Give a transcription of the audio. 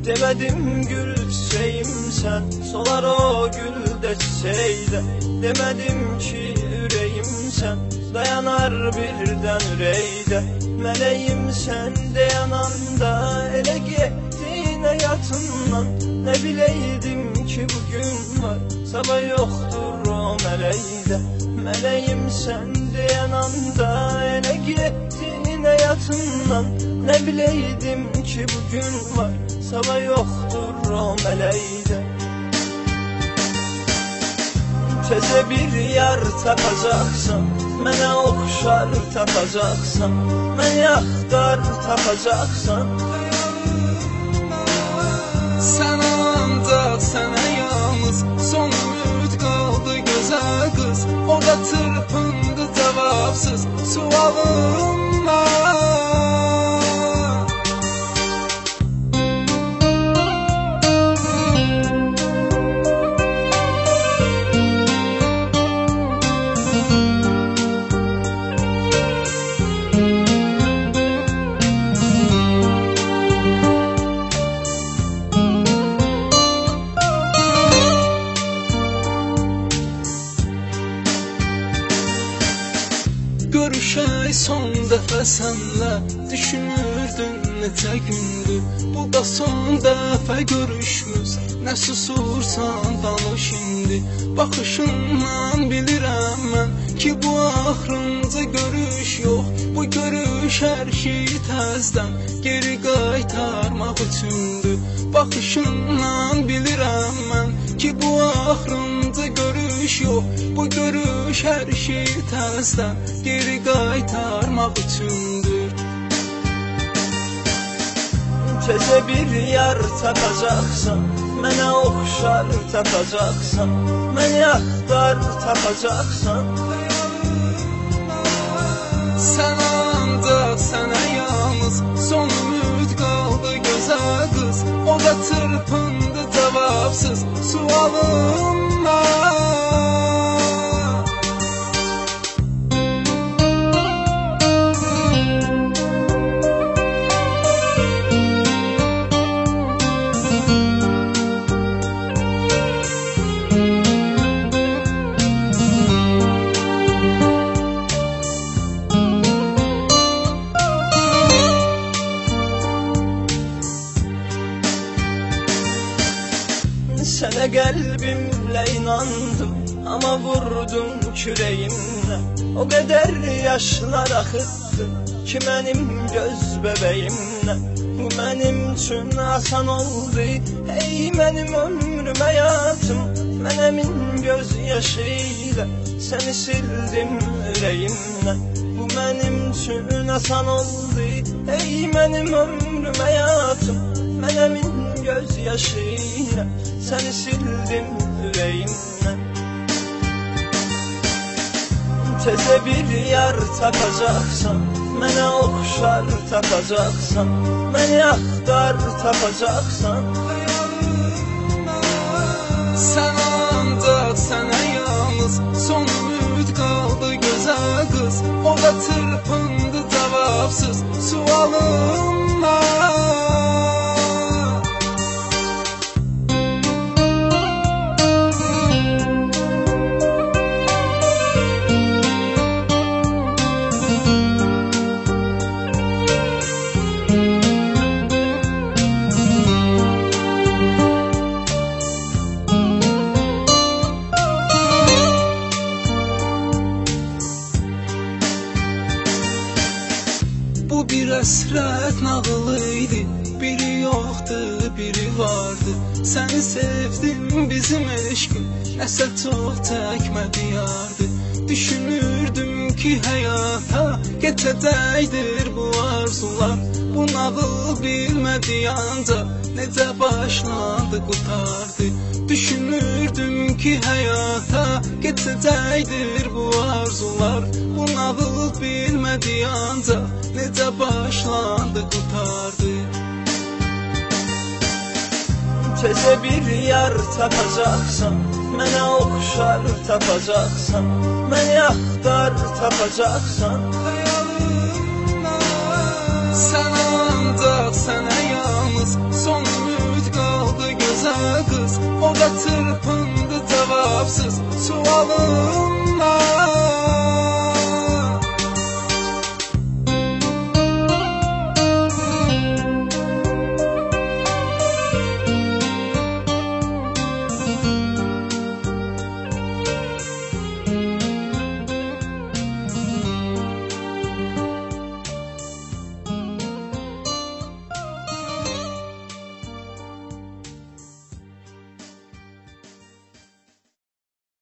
Demedim gül çiçeğim sen, solar o gülde çiçeğde. Demedim ki yüreğim sen, dayanar birden üreyde. Meleğim sen de yananda, ele gittin hayatından. Ne bileydim ki bugün var, sabah yoktur o meleğde. Meleğim sen de yananda, ele gittin hayatından. Ne bileydim ki bugün var, sabah yoktur o meleğde. Teze bir yar tapacaksan, mənə oxşar tapacaksan, məni axtar tapacaksan. Sən ancaq sənə yalnız son ümid qaldı gözəl qız. Orada çırpındı cavabsız sualımla. Görüşək son dəfə sənlə, düşünürdün neçə gündür. Bu da son dəfə görüşmüz, nə susursan danış indi. Baxışından bilirəm mən ki bu axırıncı görüş yox. Bu görüş hər şeyi təzdən geri qaytarmaq üçündür. Baxışından bilirəm mən ki bu axırıncı görüş yox. Bu görüş hər şeyi təzdən geri qaytarmaq üçündür. Teze bir yar tapacaksan, mənə oxşar tapacaksan, məni axtar tapacaksan. Sən ancaq sənə yalnız son ümid qaldı gözəl qız. O da çırpındı cavabsız sualımla. Sənə qəlbimlə inandım, ama vurdum kürəyimlə. O qədər yaşlar axıtdım ki mənim göz bəbəyimlə. Bu mənim üçün asan oldu, ey mənim ömrüm həyatım. Mən əmin göz yaşı ilə səni sildim ürəyimlə. Bu mənim üçün asan oldu, ey mənim ömrüm həyatım. Mən əmin göz yaşı ilə səni sildim ürəyimlə. Teze bir yar tapacaksan, mənə oxşar tapacaksan, məni axtar tapacaksan. Sən ancaq sənə yalnız son ümid qaldı gözəl qız. O da çırpındı cavabsız sualımla. Bu bir əsrət nağılıydı, biri yoxdu, biri vardı. Səni sevdim bizim eşqim, nəsə çox çəkmədi yardı. Düşünürdüm ki həyata keçəcəkdir bu arzular. Bu nağıl bilmədi ancaq necə başlandı qutardı. Düşünürdüm ki həyata keçəcəkdir bu arzular. Bu nağıl bilmədi ancaq necə başlandı qutardı. Teze bir yar tapacaksan, mənə oxşar tapacaksan, məni axtar tapacaksan. Sən ancaq sənə yalnız son ümid çırpındı cevapsız sualım